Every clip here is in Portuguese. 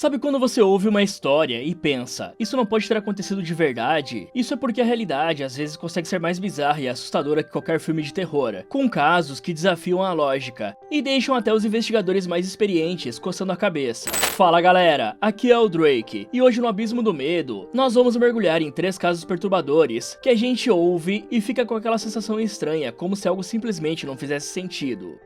Sabe quando você ouve uma história e pensa, isso não pode ter acontecido de verdade? Isso é porque a realidade às vezes consegue ser mais bizarra e assustadora que qualquer filme de terror, com casos que desafiam a lógica e deixam até os investigadores mais experientes coçando a cabeça. Fala galera, aqui é o Drake, e hoje no Abismo do Medo, nós vamos mergulhar em 3 casos perturbadores que a gente ouve e fica com aquela sensação estranha, como se algo simplesmente não fizesse sentido.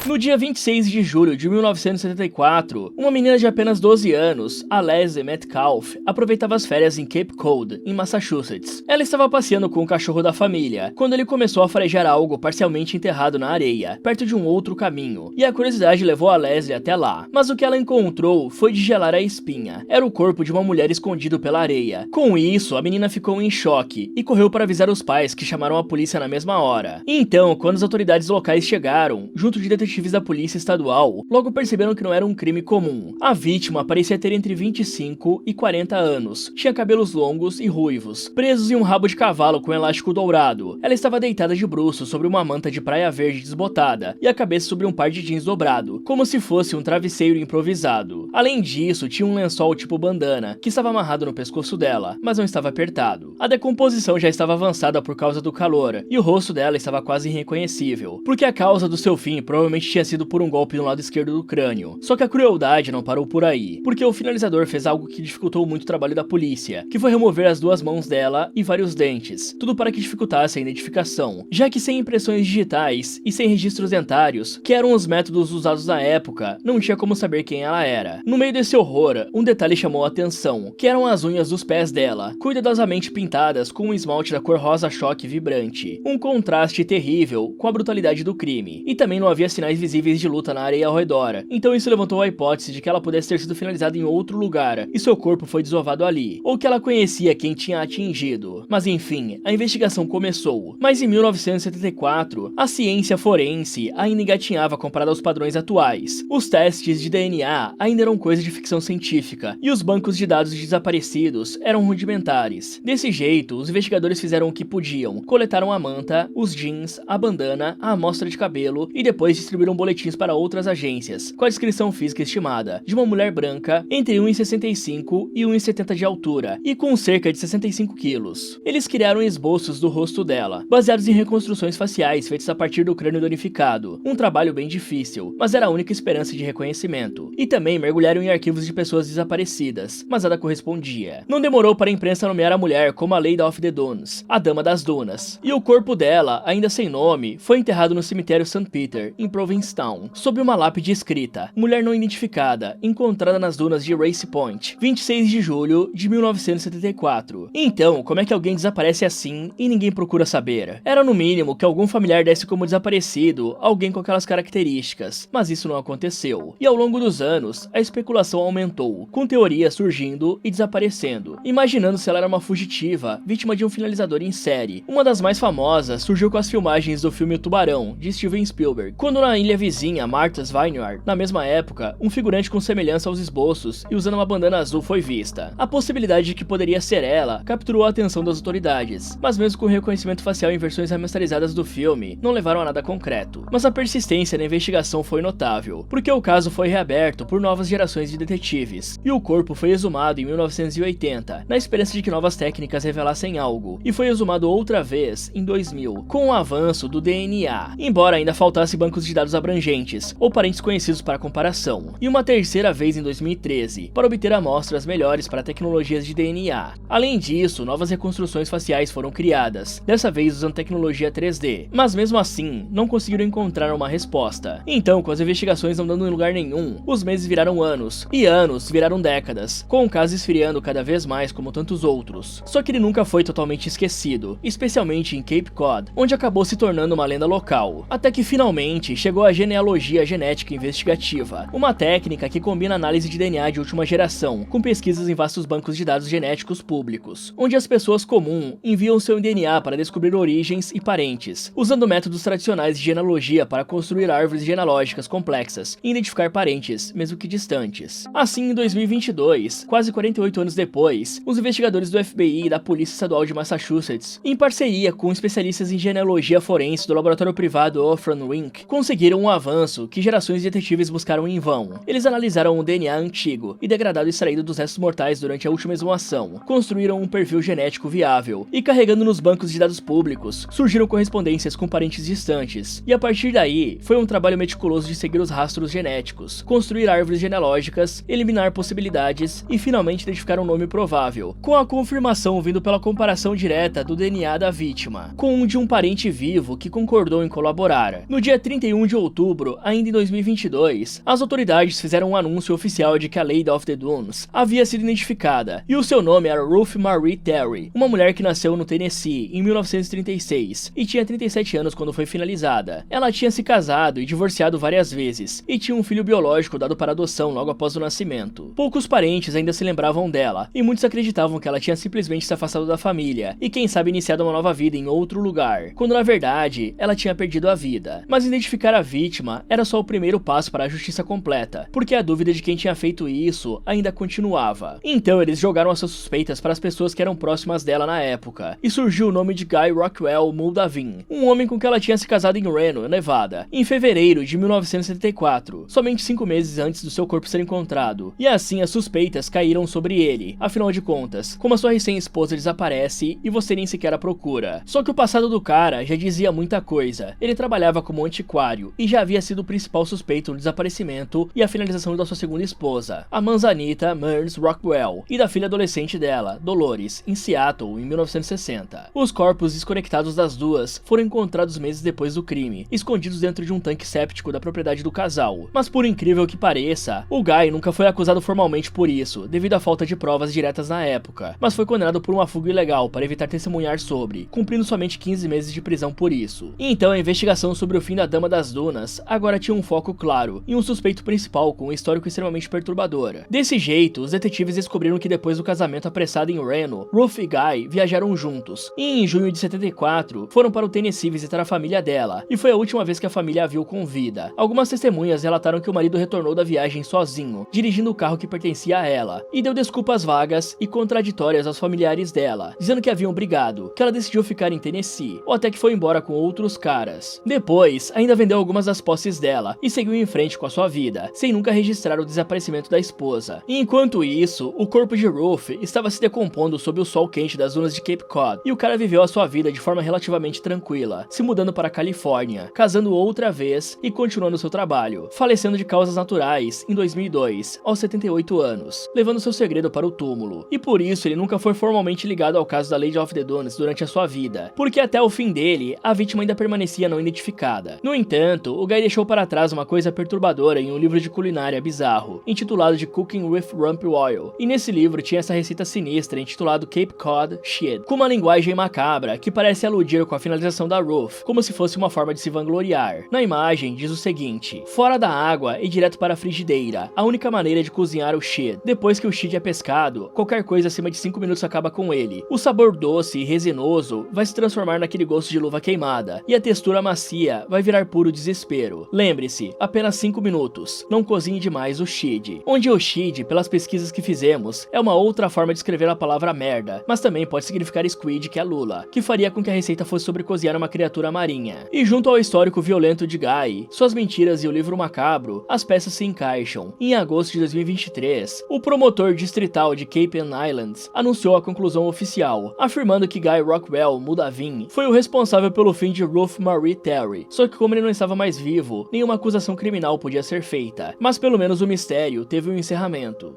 No dia 26 de julho de 1974, uma menina de apenas 12 anos, a Leslie Metcalf, aproveitava as férias em Cape Cod, em Massachusetts. Ela estava passeando com o cachorro da família, quando ele começou a farejar algo parcialmente enterrado na areia, perto de um outro caminho, e a curiosidade levou a Leslie até lá. Mas o que ela encontrou foi de gelar a espinha. Era o corpo de uma mulher escondido pela areia. Com isso, a menina ficou em choque e correu para avisar os pais, que chamaram a polícia na mesma hora. Então, quando as autoridades locais chegaram, junto de detetives da polícia estadual, logo perceberam que não era um crime comum. A vítima parecia ter entre 25 e 40 anos, tinha cabelos longos e ruivos, presos em um rabo de cavalo com elástico dourado. Ela estava deitada de bruços sobre uma manta de praia verde desbotada, e a cabeça sobre um par de jeans dobrado, como se fosse um travesseiro improvisado. Além disso, tinha um lençol tipo bandana, que estava amarrado no pescoço dela, mas não estava apertado. A decomposição já estava avançada por causa do calor, e o rosto dela estava quase irreconhecível, porque a causa do seu fim provavelmente tinha sido por um golpe no lado esquerdo do crânio. Só que a crueldade não parou por aí, porque o finalizador fez algo que dificultou muito o trabalho da polícia, que foi remover as 2 mãos dela e vários dentes, tudo para que dificultasse a identificação, já que sem impressões digitais e sem registros dentários, que eram os métodos usados na época, não tinha como saber quem ela era. No meio desse horror, um detalhe chamou a atenção, que eram as unhas dos pés dela, cuidadosamente pintadas com um esmalte da cor rosa choque vibrante, um contraste terrível com a brutalidade do crime, e também não havia sinais visíveis de luta na areia ao redor, então isso levantou a hipótese de que ela pudesse ter sido finalizada em outro lugar, e seu corpo foi desovado ali, ou que ela conhecia quem tinha atingido. Mas enfim, a investigação começou, mas em 1974, a ciência forense ainda engatinhava comparada aos padrões atuais. Os testes de DNA ainda eram coisa de ficção científica, e os bancos de dados de desaparecidos eram rudimentares. Desse jeito, os investigadores fizeram o que podiam, coletaram a manta, os jeans, a bandana, a amostra de cabelo, e depois distribuíram boletins para outras agências, com a descrição física estimada de uma mulher branca entre 1,65 e 1,70 de altura, e com cerca de 65 quilos. Eles criaram esboços do rosto dela, baseados em reconstruções faciais feitas a partir do crânio danificado, um trabalho bem difícil, mas era a única esperança de reconhecimento. E também mergulharam em arquivos de pessoas desaparecidas, mas nada correspondia. Não demorou para a imprensa nomear a mulher como a Lady of the Dunes, a Dama das Dunas, e o corpo dela, ainda sem nome, foi enterrado no cemitério St. Peter, em Provincetown, sob uma lápide escrita: mulher não identificada, encontrada nas dunas de Race Point, 26 de julho de 1974. Então, como é que alguém desaparece assim e ninguém procura saber? Era no mínimo que algum familiar desse como desaparecido alguém com aquelas características, mas isso não aconteceu. E ao longo dos anos, a especulação aumentou, com teorias surgindo e desaparecendo, imaginando se ela era uma fugitiva, vítima de um finalizador em série. Uma das mais famosas surgiu com as filmagens do filme O Tubarão, de Steven Spielberg, quando na ilha vizinha, Martha's Vineyard, na mesma época, um figurante com semelhança aos esboços e usando uma bandana azul foi vista. A possibilidade de que poderia ser ela capturou a atenção das autoridades, mas mesmo com o reconhecimento facial em versões remasterizadas do filme, não levaram a nada concreto. Mas a persistência na investigação foi notável, porque o caso foi reaberto por novas gerações de detetives, e o corpo foi exumado em 1980, na esperança de que novas técnicas revelassem algo, e foi exumado outra vez em 2000, com o avanço do DNA, embora ainda faltasse bancos de dados abrangentes, ou parentes conhecidos para comparação, e uma terceira vez em 2013, para obter amostras melhores para tecnologias de DNA. Além disso, novas reconstruções faciais foram criadas, dessa vez usando tecnologia 3D, mas mesmo assim, não conseguiram encontrar uma resposta. Então, com as investigações não dando em lugar nenhum, os meses viraram anos, e anos viraram décadas, com o caso esfriando cada vez mais como tantos outros. Só que ele nunca foi totalmente esquecido, especialmente em Cape Cod, onde acabou se tornando uma lenda local, até que finalmente chegou a genealogia genética investigativa, uma técnica que combina análise de DNA de última geração com pesquisas em vastos bancos de dados genéticos públicos, onde as pessoas comuns enviam seu DNA para descobrir origens e parentes, usando métodos tradicionais de genealogia para construir árvores genealógicas complexas e identificar parentes, mesmo que distantes. Assim, em 2022, quase 48 anos depois, os investigadores do FBI e da Polícia Estadual de Massachusetts, em parceria com especialistas em genealogia forense do laboratório privado Ofran Wink, conseguiram conseguiram um avanço que gerações de detetives buscaram em vão. Eles analisaram um DNA antigo e degradado extraído dos restos mortais durante a última exumação, construíram um perfil genético viável e, carregando nos bancos de dados públicos, surgiram correspondências com parentes distantes. E a partir daí, foi um trabalho meticuloso de seguir os rastros genéticos, construir árvores genealógicas, eliminar possibilidades e finalmente identificar um nome provável, com a confirmação vindo pela comparação direta do DNA da vítima com um de um parente vivo que concordou em colaborar. No dia 31 de outubro, ainda em 2022, as autoridades fizeram um anúncio oficial de que a Lady of the Dunes havia sido identificada, e o seu nome era Ruth Marie Terry, uma mulher que nasceu no Tennessee em 1936 e tinha 37 anos quando foi finalizada. Ela tinha se casado e divorciado várias vezes, e tinha um filho biológico dado para adoção logo após o nascimento. Poucos parentes ainda se lembravam dela, e muitos acreditavam que ela tinha simplesmente se afastado da família, e quem sabe iniciado uma nova vida em outro lugar, quando na verdade ela tinha perdido a vida. Mas identificar a vítima era só o primeiro passo para a justiça completa, porque a dúvida de quem tinha feito isso ainda continuava. Então eles jogaram as suas suspeitas para as pessoas que eram próximas dela na época, e surgiu o nome de Guy Rockwell Moldavin, um homem com quem ela tinha se casado em Reno, Nevada, em fevereiro de 1974, somente 5 meses antes do seu corpo ser encontrado, e assim as suspeitas caíram sobre ele. Afinal de contas, como a sua recém-esposa desaparece e você nem sequer a procura. Só que o passado do cara já dizia muita coisa. Ele trabalhava como antiquário e já havia sido o principal suspeito no desaparecimento e a finalização da sua segunda esposa, a Manzanita Mearns Rockwell, e da filha adolescente dela, Dolores, em Seattle, em 1960. Os corpos desconectados das duas foram encontrados meses depois do crime, escondidos dentro de um tanque séptico da propriedade do casal. Mas por incrível que pareça, o Guy nunca foi acusado formalmente por isso, devido à falta de provas diretas na época, mas foi condenado por uma fuga ilegal para evitar testemunhar sobre, cumprindo somente 15 meses de prisão por isso. E então a investigação sobre o fim da Dama das Dunas agora tinha um foco claro, e um suspeito principal com um histórico extremamente perturbador. Desse jeito, os detetives descobriram que depois do casamento apressado em Reno, Ruth e Guy viajaram juntos, e em junho de 74, foram para o Tennessee visitar a família dela, e foi a última vez que a família a viu com vida. Algumas testemunhas relataram que o marido retornou da viagem sozinho, dirigindo o carro que pertencia a ela, e deu desculpas vagas e contraditórias aos familiares dela, dizendo que haviam brigado, que ela decidiu ficar em Tennessee, ou até que foi embora com outros caras. Depois, ainda vendeu algumas das posses dela, e seguiu em frente com a sua vida, sem nunca registrar o desaparecimento da esposa. E enquanto isso, o corpo de Ruth estava se decompondo sob o sol quente das dunas de Cape Cod, e o cara viveu a sua vida de forma relativamente tranquila, se mudando para a Califórnia, casando outra vez e continuando seu trabalho, falecendo de causas naturais em 2002, aos 78 anos, levando seu segredo para o túmulo. E por isso ele nunca foi formalmente ligado ao caso da Lady of the Dunes durante a sua vida, porque até o fim dele, a vítima ainda permanecia não identificada. No entanto, o Guy deixou para trás uma coisa perturbadora em um livro de culinária bizarro, intitulado de Cooking with Rump Oil, e nesse livro tinha essa receita sinistra intitulado Cape Cod Shit, com uma linguagem macabra que parece aludir com a finalização da Ruth, como se fosse uma forma de se vangloriar. Na imagem diz o seguinte: fora da água e direto para a frigideira, a única maneira de cozinhar o shit. Depois que o shit é pescado, qualquer coisa acima de 5 minutos acaba com ele. O sabor doce e resinoso vai se transformar naquele gosto de luva queimada, e a textura macia vai virar puro desespero. Lembre-se, apenas 5 minutos, não cozinhe demais o shit. Onde o shit, pelas pesquisas que fizemos, é uma outra forma de escrever a palavra merda, mas também pode significar squid, que é lula, que faria com que a receita fosse sobre cozinhar uma criatura marinha. E junto ao histórico violento de Guy, suas mentiras e o livro macabro, as peças se encaixam. Em agosto de 2023, o promotor distrital de Cape and Islands anunciou a conclusão oficial, afirmando que Guy Rockwell Moldavin foi o responsável pelo fim de Ruth Marie Terry. Só que como ele não estava mais vivo, nenhuma acusação criminal podia ser feita, mas pelo menos o mistério teve um encerramento.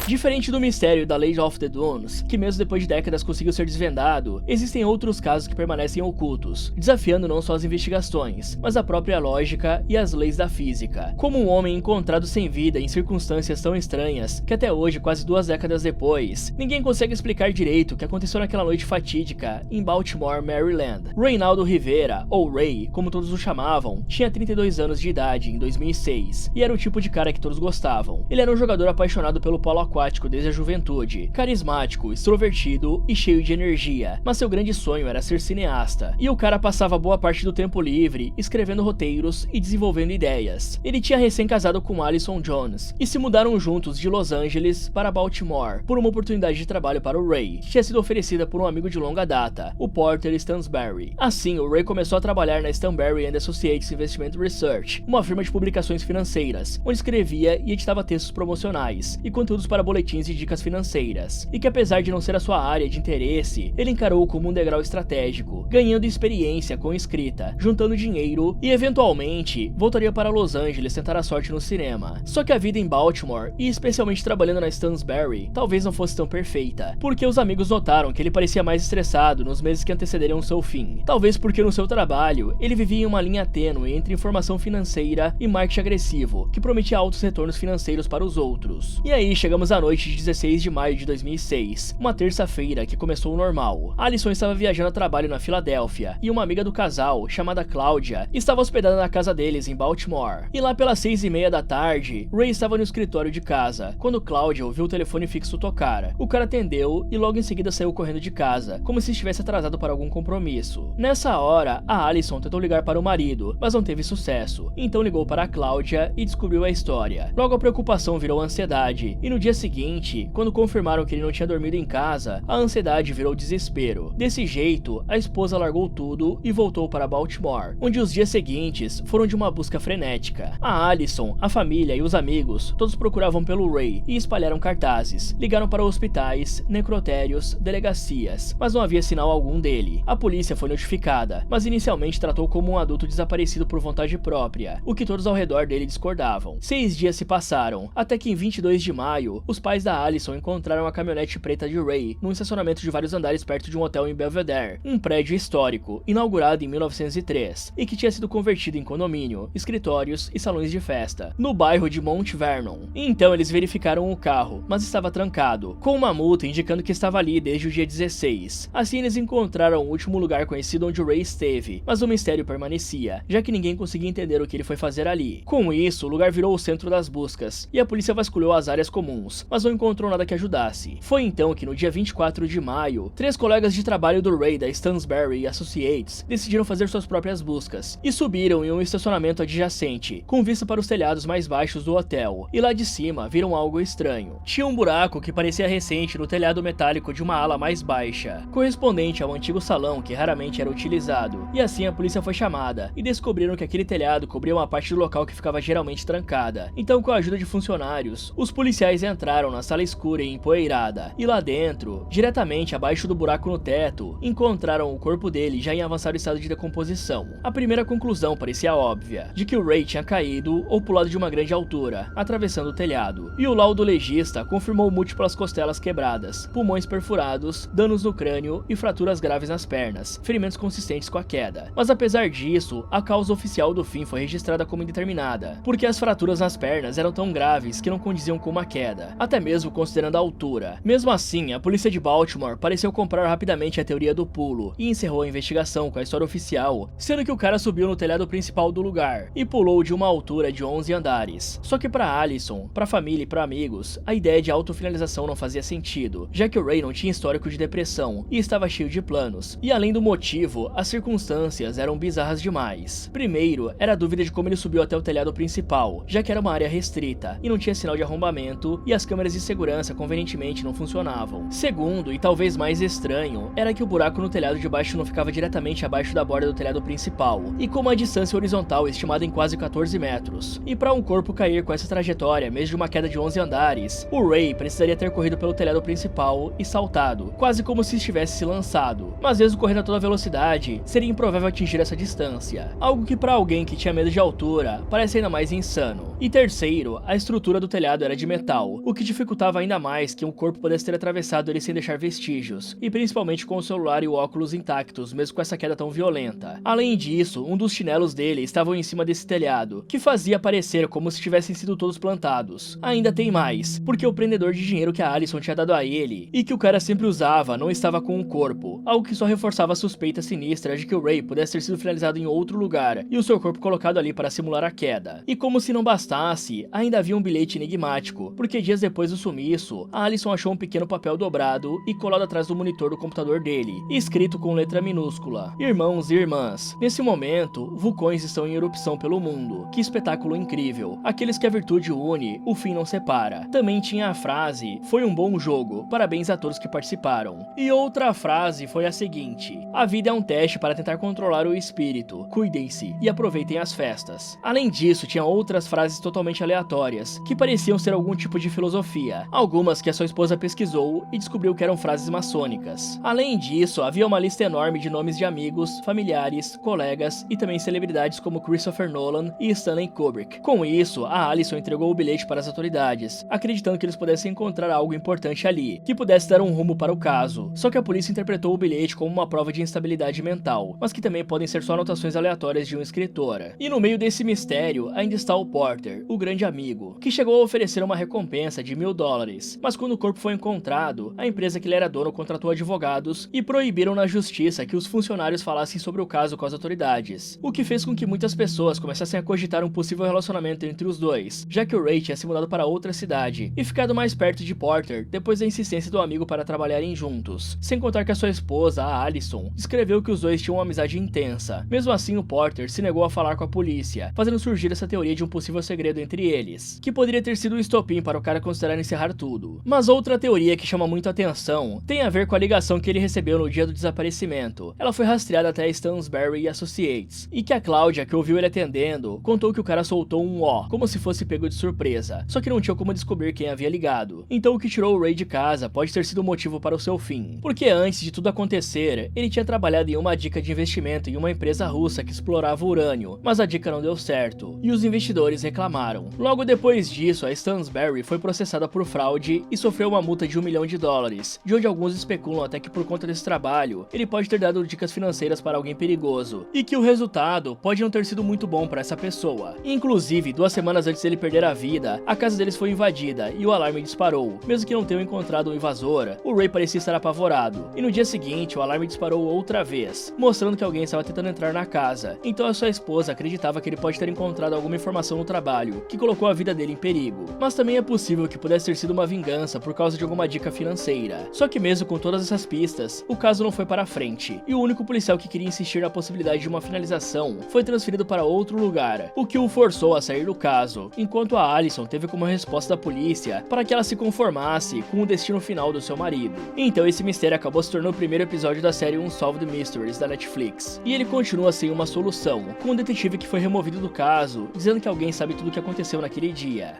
Diferente do mistério da Lady of the Dunes, que mesmo depois de décadas conseguiu ser desvendado, existem outros casos que permanecem ocultos, desafiando não só as investigações, mas a própria lógica e as leis da física. Como um homem encontrado sem vida em circunstâncias tão estranhas que até hoje, quase 2 décadas depois, ninguém consegue explicar direito o que aconteceu naquela noite fatídica em Baltimore, Maryland. Reynaldo Rivera, ou Ray, como todos o chamavam, tinha 32 anos de idade em 2006, e era o tipo de cara que todos gostavam. Ele era um jogador apaixonado pelo polo aquático, aquático desde a juventude, carismático, extrovertido e cheio de energia, mas seu grande sonho era ser cineasta, e o cara passava boa parte do tempo livre escrevendo roteiros e desenvolvendo ideias. Ele tinha recém-casado com Allison Jones, e se mudaram juntos de Los Angeles para Baltimore, por uma oportunidade de trabalho para o Ray, que tinha sido oferecida por um amigo de longa data, o Porter Stansberry. Assim, o Ray começou a trabalhar na Stansberry & Associates Investment Research, uma firma de publicações financeiras, onde escrevia e editava textos promocionais e conteúdos para boletins e dicas financeiras, e que apesar de não ser a sua área de interesse, ele encarou como um degrau estratégico, ganhando experiência com escrita, juntando dinheiro e eventualmente voltaria para Los Angeles tentar a sorte no cinema. Só que a vida em Baltimore, e especialmente trabalhando na Stansberry, talvez não fosse tão perfeita, porque os amigos notaram que ele parecia mais estressado nos meses que antecederiam seu fim. Talvez porque no seu trabalho, ele vivia em uma linha tênue entre informação financeira e marketing agressivo, que prometia altos retornos financeiros para os outros. E aí chegamos à noite de 16 de maio de 2006, uma terça-feira que começou normal. Allison estava viajando a trabalho na Filadélfia, e uma amiga do casal, chamada Cláudia, estava hospedada na casa deles em Baltimore. E lá pelas 6:30 da tarde, Ray estava no escritório de casa, quando Cláudia ouviu o telefone fixo tocar. O cara atendeu e logo em seguida saiu correndo de casa, como se estivesse atrasado para algum compromisso. Nessa hora, a Allison tentou ligar para o marido, mas não teve sucesso. Então ligou para a Cláudia e descobriu a história. Logo a preocupação virou ansiedade, e no dia seguinte, quando confirmaram que ele não tinha dormido em casa, a ansiedade virou desespero. Desse jeito, a esposa largou tudo e voltou para Baltimore, onde os dias seguintes foram de uma busca frenética. A Allison, a família e os amigos, todos procuravam pelo Ray e espalharam cartazes. Ligaram para hospitais, necrotérios, delegacias, mas não havia sinal algum dele. A polícia foi notificada, mas inicialmente tratou como um adulto desaparecido por vontade própria, o que todos ao redor dele discordavam. 6 dias se passaram, até que em 22 de maio, os pais da Allison encontraram a caminhonete preta de Ray num estacionamento de vários andares perto de um hotel em Belvedere, um prédio histórico, inaugurado em 1903, e que tinha sido convertido em condomínio, escritórios e salões de festa, no bairro de Mount Vernon. Então eles verificaram o carro, mas estava trancado, com uma multa indicando que estava ali desde o dia 16. Assim eles encontraram o último lugar conhecido onde o Ray esteve, mas o mistério permanecia, já que ninguém conseguia entender o que ele foi fazer ali. Com isso, o lugar virou o centro das buscas, e a polícia vasculhou as áreas comuns, mas não encontrou nada que ajudasse. Foi então que no dia 24 de maio, 3 colegas de trabalho do Ray da Stansberry Associates decidiram fazer suas próprias buscas, e subiram em um estacionamento adjacente, com vista para os telhados mais baixos do hotel, e lá de cima viram algo estranho. Tinha um buraco que parecia recente no telhado metálico de uma ala mais baixa, correspondente ao antigo salão que raramente era utilizado, e assim a polícia foi chamada, e descobriram que aquele telhado cobria uma parte do local que ficava geralmente trancada. Então, com a ajuda de funcionários, os policiais entraram na sala escura e empoeirada, e lá dentro, diretamente abaixo do buraco no teto, encontraram o corpo dele já em avançado estado de decomposição. A primeira conclusão parecia óbvia, de que o Ray tinha caído ou pulado de uma grande altura, atravessando o telhado, e o laudo legista confirmou múltiplas costelas quebradas, pulmões perfurados, danos no crânio e fraturas graves nas pernas, ferimentos consistentes com a queda. Mas apesar disso, a causa oficial do fim foi registrada como indeterminada, porque as fraturas nas pernas eram tão graves que não condiziam com uma queda, até mesmo considerando a altura. Mesmo assim, a polícia de Baltimore pareceu comprar rapidamente a teoria do pulo e encerrou a investigação com a história oficial, sendo que o cara subiu no telhado principal do lugar e pulou de uma altura de 11 andares. Só que para Allison, para a família e para amigos, a ideia de autofinalização não fazia sentido, já que o Ray não tinha histórico de depressão e estava cheio de planos, e além do motivo, as circunstâncias eram bizarras demais. Primeiro, era a dúvida de como ele subiu até o telhado principal, já que era uma área restrita e não tinha sinal de arrombamento e as câmeras de segurança convenientemente não funcionavam. Segundo, e talvez mais estranho, era que o buraco no telhado de baixo não ficava diretamente abaixo da borda do telhado principal, e com uma distância horizontal estimada em quase 14 metros. E para um corpo cair com essa trajetória, mesmo de uma queda de 11 andares, o Ray precisaria ter corrido pelo telhado principal e saltado, quase como se estivesse se lançado. Mas mesmo correndo a toda velocidade, seria improvável atingir essa distância, algo que para alguém que tinha medo de altura, parece ainda mais insano. E terceiro, a estrutura do telhado era de metal, o que dificultava ainda mais que um corpo pudesse ter atravessado ele sem deixar vestígios, e principalmente com o celular e o óculos intactos, mesmo com essa queda tão violenta. Além disso, um dos chinelos dele estavam em cima desse telhado, que fazia parecer como se tivessem sido todos plantados. Ainda tem mais, porque o prendedor de dinheiro que a Allison tinha dado a ele, e que o cara sempre usava, não estava com o corpo, algo que só reforçava a suspeita sinistra de que o Ray pudesse ter sido finalizado em outro lugar, e o seu corpo colocado ali para simular a queda. E como se não bastasse, ainda havia um bilhete enigmático, porque dias depois do sumiço, a Allison achou um pequeno papel dobrado e colado atrás do monitor do computador dele, escrito com letra minúscula: irmãos e irmãs. Nesse momento, vulcões estão em erupção pelo mundo. Que espetáculo incrível. Aqueles que a virtude une, o fim não separa. Também tinha a frase: foi um bom jogo, parabéns a todos que participaram. E outra frase foi a seguinte: a vida é um teste para tentar controlar o espírito. Cuidem-se e aproveitem as festas. Além disso, tinha outras frases totalmente aleatórias, que pareciam ser algum tipo de filosofia. Algumas que a sua esposa pesquisou e descobriu que eram frases maçônicas. Além disso, havia uma lista enorme de nomes de amigos, familiares, colegas e também celebridades como Christopher Nolan e Stanley Kubrick. Com isso, a Allison entregou o bilhete para as autoridades, acreditando que eles pudessem encontrar algo importante ali, que pudesse dar um rumo para o caso. Só que a polícia interpretou o bilhete como uma prova de instabilidade mental, mas que também podem ser só anotações aleatórias de um escritor. E no meio desse mistério, ainda está o Porter, o grande amigo, que chegou a oferecer uma recompensa de $1000, mas quando o corpo foi encontrado, a empresa que ele era dono contratou advogados e proibiram na justiça que os funcionários falassem sobre o caso com as autoridades, o que fez com que muitas pessoas começassem a cogitar um possível relacionamento entre os dois, já que o Ray tinha se mudado para outra cidade e ficado mais perto de Porter depois da insistência do amigo para trabalharem juntos, sem contar que a sua esposa, a Allison, descreveu que os dois tinham uma amizade intensa. Mesmo assim, o Porter se negou a falar com a polícia, fazendo surgir essa teoria de um possível segredo entre eles, que poderia ter sido um estopim para o cara considerar encerrar tudo. Mas outra teoria que chama muito atenção tem a ver com a ligação que ele recebeu no dia do desaparecimento. Ela foi rastreada até a Stansberry Associates, e que a Cláudia, que ouviu ele atendendo, contou que o cara soltou um ó, como se fosse pego de surpresa, só que não tinha como descobrir quem havia ligado. Então o que tirou o Ray de casa pode ter sido o motivo para o seu fim, porque antes de tudo acontecer, ele tinha trabalhado em uma dica de investimento em uma empresa russa que explorava urânio, mas a dica não deu certo, e os investidores reclamaram. Logo depois disso, a Stansberry foi processada por fraude e sofreu uma multa de $1 milhão, de onde alguns especulam até que por conta desse trabalho, ele pode ter dado dicas financeiras para alguém perigoso, e que o resultado pode não ter sido muito bom para essa pessoa. Inclusive, 2 semanas antes dele perder a vida, a casa deles foi invadida e o alarme disparou. Mesmo que não tenham encontrado o invasor, o Ray parecia estar apavorado, e no dia seguinte o alarme disparou outra vez, mostrando que alguém estava tentando entrar na casa. Então a sua esposa acreditava que ele pode ter encontrado alguma informação no trabalho, que colocou a vida dele em perigo. Mas também é possível que pudesse ter sido uma vingança por causa de alguma dica financeira. Só que mesmo com todas essas pistas, o caso não foi para frente, e o único policial que queria insistir na possibilidade de uma finalização foi transferido para outro lugar, o que o forçou a sair do caso, enquanto a Allison teve como resposta da polícia para que ela se conformasse com o destino final do seu marido. Então esse mistério acabou se tornando o primeiro episódio da série Unsolved Mysteries da Netflix, e ele continua sem uma solução, com um detetive que foi removido do caso, dizendo que alguém sabe tudo o que aconteceu naquele dia.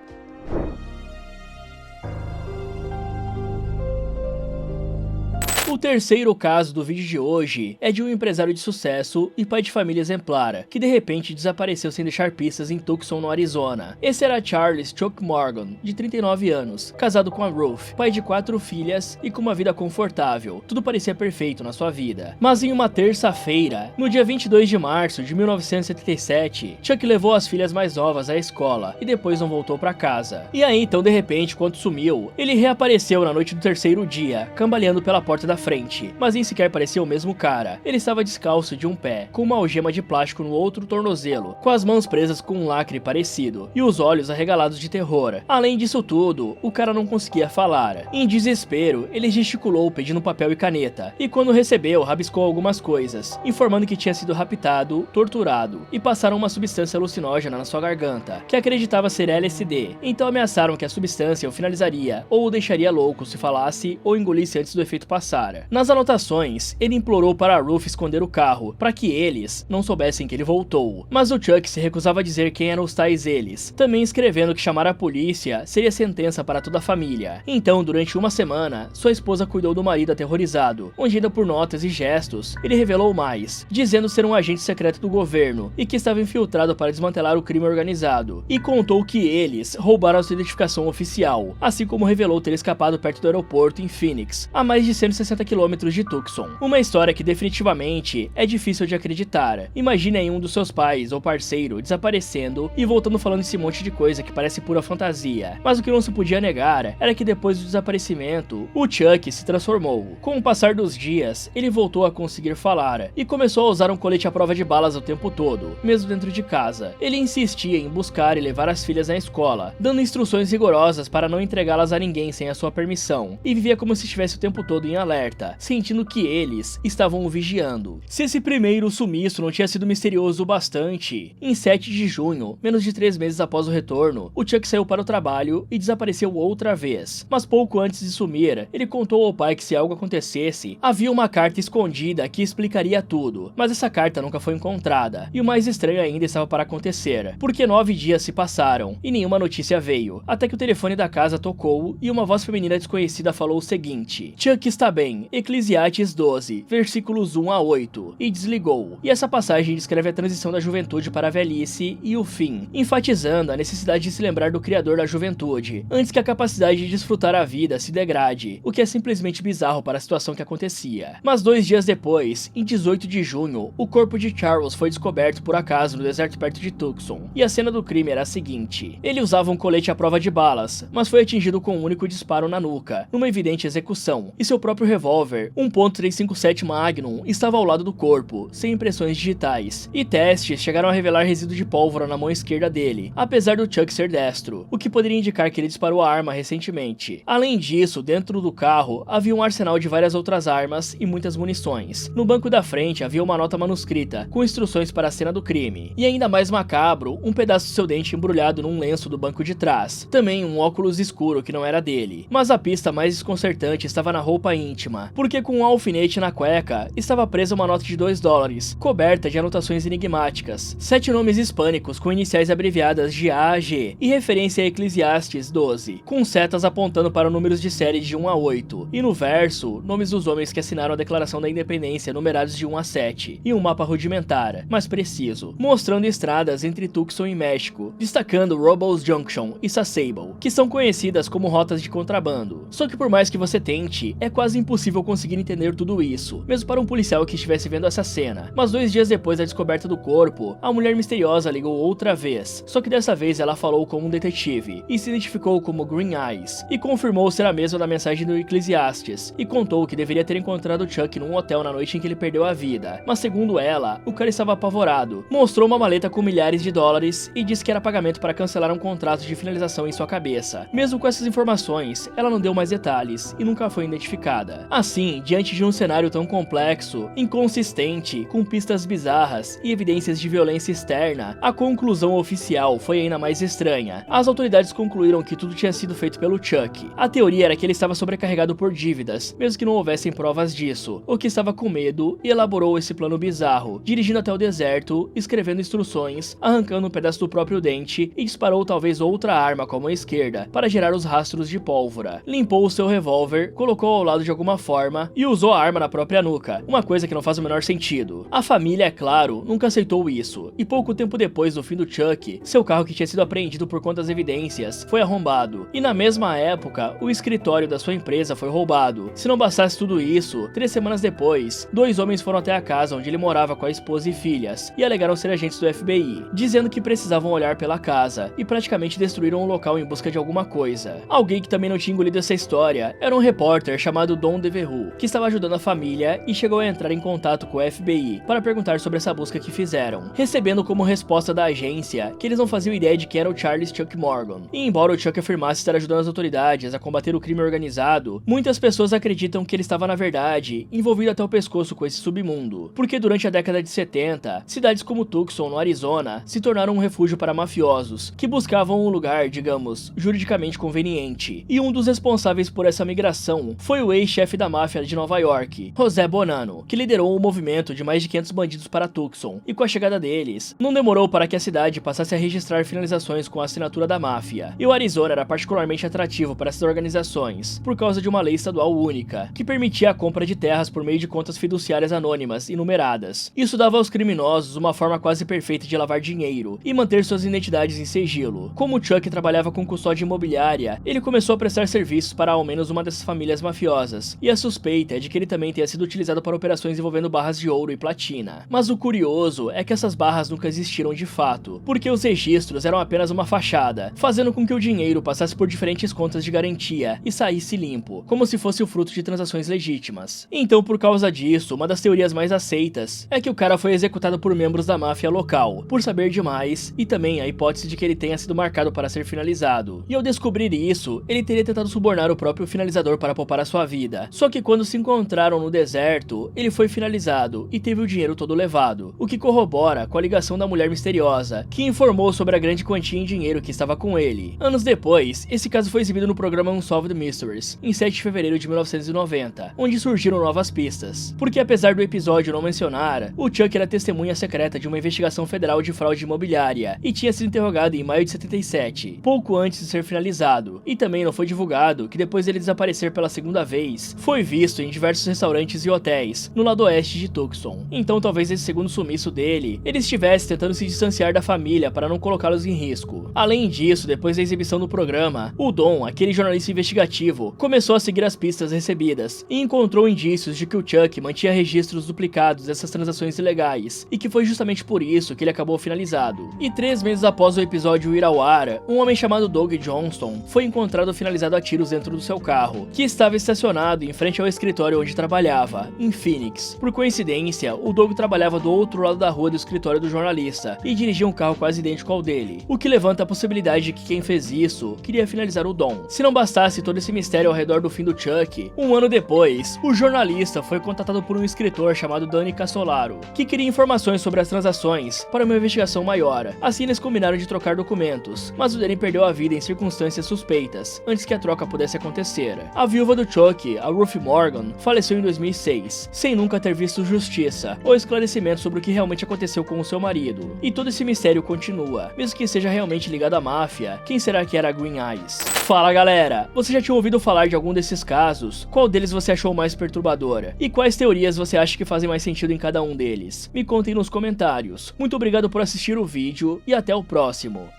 O terceiro caso do vídeo de hoje é de um empresário de sucesso e pai de família exemplar, que de repente desapareceu sem deixar pistas em Tucson, no Arizona. Esse era Charles Chuck Morgan, de 39 anos, casado com a Ruth, pai de 4 filhas e com uma vida confortável. Tudo parecia perfeito na sua vida. Mas em uma terça-feira, no dia 22 de março de 1977, Chuck levou as filhas mais novas à escola e depois não voltou para casa. E aí então, de repente, quando sumiu, ele reapareceu na noite do terceiro dia, cambaleando pela porta da frente, mas nem sequer parecia o mesmo cara. Ele estava descalço de um pé, com uma algema de plástico no outro tornozelo, com as mãos presas com um lacre parecido, e os olhos arregalados de terror. Além disso tudo, o cara não conseguia falar. Em desespero, ele gesticulou pedindo papel e caneta, e quando recebeu, rabiscou algumas coisas, informando que tinha sido raptado, torturado, e passaram uma substância alucinógena na sua garganta, que acreditava ser LSD. Então ameaçaram que a substância o finalizaria, ou o deixaria louco se falasse ou engolisse antes do efeito passar. Nas anotações, ele implorou para a Ruth esconder o carro, para que eles não soubessem que ele voltou, mas o Chuck se recusava a dizer quem eram os tais eles, também escrevendo que chamar a polícia seria sentença para toda a família. Então, durante uma semana, sua esposa cuidou do marido aterrorizado, onde ainda por notas e gestos, ele revelou mais, dizendo ser um agente secreto do governo, e que estava infiltrado para desmantelar o crime organizado, e contou que eles roubaram a sua identificação oficial, assim como revelou ter escapado perto do aeroporto em Phoenix, a mais de 160 60 km de Tucson. Uma história que definitivamente é difícil de acreditar. Imagine aí um dos seus pais ou parceiro desaparecendo e voltando falando esse monte de coisa que parece pura fantasia. Mas o que não se podia negar era que depois do desaparecimento, o Chuck se transformou. Com o passar dos dias, ele voltou a conseguir falar e começou a usar um colete à prova de balas o tempo todo, mesmo dentro de casa. Ele insistia em buscar e levar as filhas na escola, dando instruções rigorosas para não entregá-las a ninguém sem a sua permissão, e vivia como se estivesse o tempo todo em alerta, sentindo que eles estavam o vigiando. Se esse primeiro sumiço não tinha sido misterioso o bastante, em 7 de junho, menos de 3 meses após o retorno, o Chuck saiu para o trabalho e desapareceu outra vez. Mas pouco antes de sumir, ele contou ao pai que se algo acontecesse, havia uma carta escondida que explicaria tudo, mas essa carta nunca foi encontrada, e o mais estranho ainda estava para acontecer, porque 9 dias se passaram e nenhuma notícia veio, até que o telefone da casa tocou e uma voz feminina desconhecida falou o seguinte: Chuck está bem, Eclesiastes 12, versículos 1 a 8, e desligou. E essa passagem descreve a transição da juventude para a velhice e o fim, enfatizando a necessidade de se lembrar do Criador da juventude, antes que a capacidade de desfrutar a vida se degrade, o que é simplesmente bizarro para a situação que acontecia. Mas 2 dias depois, em 18 de junho, o corpo de Charles foi descoberto por acaso no deserto perto de Tucson, e a cena do crime era a seguinte: ele usava um colete à prova de balas, mas foi atingido com um único disparo na nuca, numa evidente execução, e seu próprio revólver, 1.357 Magnum, estava ao lado do corpo, sem impressões digitais, e testes chegaram a revelar resíduo de pólvora na mão esquerda dele, apesar do Chuck ser destro, o que poderia indicar que ele disparou a arma recentemente. Além disso, dentro do carro havia um arsenal de várias outras armas e muitas munições. No banco da frente havia uma nota manuscrita, com instruções para a cena do crime, e ainda mais macabro, um pedaço do seu dente embrulhado num lenço do banco de trás, também um óculos escuro que não era dele. Mas a pista mais desconcertante estava na roupa íntima, porque com um alfinete na cueca estava presa uma nota de $2, coberta de anotações enigmáticas, 7 nomes hispânicos com iniciais abreviadas de A a G, e referência a Eclesiastes 12, com setas apontando para números de série de 1 a 8, e no verso, nomes dos homens que assinaram a Declaração da Independência numerados de 1 a 7, e um mapa rudimentar, mas preciso, mostrando estradas entre Tucson e México, destacando Robles Junction e Sasebo, que são conhecidas como rotas de contrabando. Só que por mais que você tente, é quase impossível conseguir entender tudo isso, mesmo para um policial que estivesse vendo essa cena. Mas 2 dias depois da descoberta do corpo, a mulher misteriosa ligou outra vez, só que dessa vez ela falou como um detetive, e se identificou como Green Eyes, e confirmou ser a mesma da mensagem do Eclesiastes, e contou que deveria ter encontrado Chuck num hotel na noite em que ele perdeu a vida. Mas segundo ela, o cara estava apavorado, mostrou uma maleta com milhares de dólares e disse que era pagamento para cancelar um contrato de finalização em sua cabeça. Mesmo com essas informações, ela não deu mais detalhes e nunca foi identificada. Assim, diante de um cenário tão complexo, inconsistente, com pistas bizarras e evidências de violência externa, a conclusão oficial foi ainda mais estranha. As autoridades concluíram que tudo tinha sido feito pelo Chuck. A teoria era que ele estava sobrecarregado por dívidas, mesmo que não houvessem provas disso, ou que estava com medo e elaborou esse plano bizarro, dirigindo até o deserto, escrevendo instruções, arrancando um pedaço do próprio dente e disparou talvez outra arma com a mão esquerda para gerar os rastros de pólvora. Limpou o seu revólver, colocou ao lado de alguma forma e usou a arma na própria nuca, uma coisa que não faz o menor sentido. A família, é claro, nunca aceitou isso, e pouco tempo depois do fim do Chuck, seu carro que tinha sido apreendido por conta das evidências foi arrombado, e na mesma época, o escritório da sua empresa foi roubado. Se não bastasse tudo isso, 3 semanas depois, 2 homens foram até a casa onde ele morava com a esposa e filhas, e alegaram ser agentes do FBI, dizendo que precisavam olhar pela casa, e praticamente destruíram o local em busca de alguma coisa. Alguém que também não tinha engolido essa história era um repórter chamado Don DeVerru, que estava ajudando a família e chegou a entrar em contato com o FBI para perguntar sobre essa busca que fizeram, recebendo como resposta da agência que eles não faziam ideia de quem era o Charles Chuck Morgan. E embora o Chuck afirmasse estar ajudando as autoridades a combater o crime organizado, muitas pessoas acreditam que ele estava na verdade envolvido até o pescoço com esse submundo, porque durante a década de 70, cidades como Tucson, no Arizona, se tornaram um refúgio para mafiosos que buscavam um lugar, digamos, juridicamente conveniente. E um dos responsáveis por essa migração foi o ex-chefe da máfia de Nova York, José Bonanno, que liderou um movimento de mais de 500 bandidos para Tucson, e com a chegada deles, não demorou para que a cidade passasse a registrar finalizações com a assinatura da máfia. E o Arizona era particularmente atrativo para essas organizações, por causa de uma lei estadual única, que permitia a compra de terras por meio de contas fiduciárias anônimas e numeradas. Isso dava aos criminosos uma forma quase perfeita de lavar dinheiro e manter suas identidades em sigilo. Como o Chuck trabalhava com custódia imobiliária, ele começou a prestar serviços para ao menos uma dessas famílias mafiosas, e e a suspeita é de que ele também tenha sido utilizado para operações envolvendo barras de ouro e platina. Mas o curioso é que essas barras nunca existiram de fato, porque os registros eram apenas uma fachada, fazendo com que o dinheiro passasse por diferentes contas de garantia e saísse limpo, como se fosse o fruto de transações legítimas. Então, por causa disso, uma das teorias mais aceitas é que o cara foi executado por membros da máfia local, por saber demais, e também a hipótese de que ele tenha sido marcado para ser finalizado. E ao descobrir isso, ele teria tentado subornar o próprio finalizador para poupar a sua vida. Só que quando se encontraram no deserto, ele foi finalizado e teve o dinheiro todo levado, o que corrobora com a ligação da mulher misteriosa, que informou sobre a grande quantia em dinheiro que estava com ele. Anos depois, esse caso foi exibido no programa Unsolved Mysteries, em 7 de fevereiro de 1990, onde surgiram novas pistas. Porque apesar do episódio não mencionar, o Chuck era testemunha secreta de uma investigação federal de fraude imobiliária e tinha sido interrogado em maio de 77, pouco antes de ser finalizado, e também não foi divulgado que depois dele desaparecer pela segunda vez, foi visto em diversos restaurantes e hotéis no lado oeste de Tucson. Então talvez esse segundo sumiço dele, ele estivesse tentando se distanciar da família para não colocá-los em risco. Além disso, depois da exibição do programa, o Don, aquele jornalista investigativo, começou a seguir as pistas recebidas e encontrou indícios de que o Chuck mantinha registros duplicados dessas transações ilegais, e que foi justamente por isso que ele acabou finalizado. E 3 meses após o episódio ir ao ar, um homem chamado Doug Johnston foi encontrado finalizado a tiros dentro do seu carro, que estava estacionado em frente ao escritório onde trabalhava, em Phoenix. Por coincidência, o Doug trabalhava do outro lado da rua do escritório do jornalista e dirigia um carro quase idêntico ao dele, o que levanta a possibilidade de que quem fez isso queria finalizar o Don. Se não bastasse todo esse mistério ao redor do fim do Chuck, um ano depois, o jornalista foi contatado por um escritor chamado Danny Casolaro, que queria informações sobre as transações para uma investigação maior. Assim eles combinaram de trocar documentos, mas o Danny perdeu a vida em circunstâncias suspeitas, antes que a troca pudesse acontecer. A viúva do Chuck, a Ruth Morgan, faleceu em 2006, sem nunca ter visto justiça ou esclarecimento sobre o que realmente aconteceu com o seu marido. E todo esse mistério continua, mesmo que seja realmente ligado à máfia. Quem será que era a Green Eyes? Fala galera, você já tinha ouvido falar de algum desses casos? Qual deles você achou mais perturbador? E quais teorias você acha que fazem mais sentido em cada um deles? Me contem nos comentários. Muito obrigado por assistir o vídeo e até o próximo.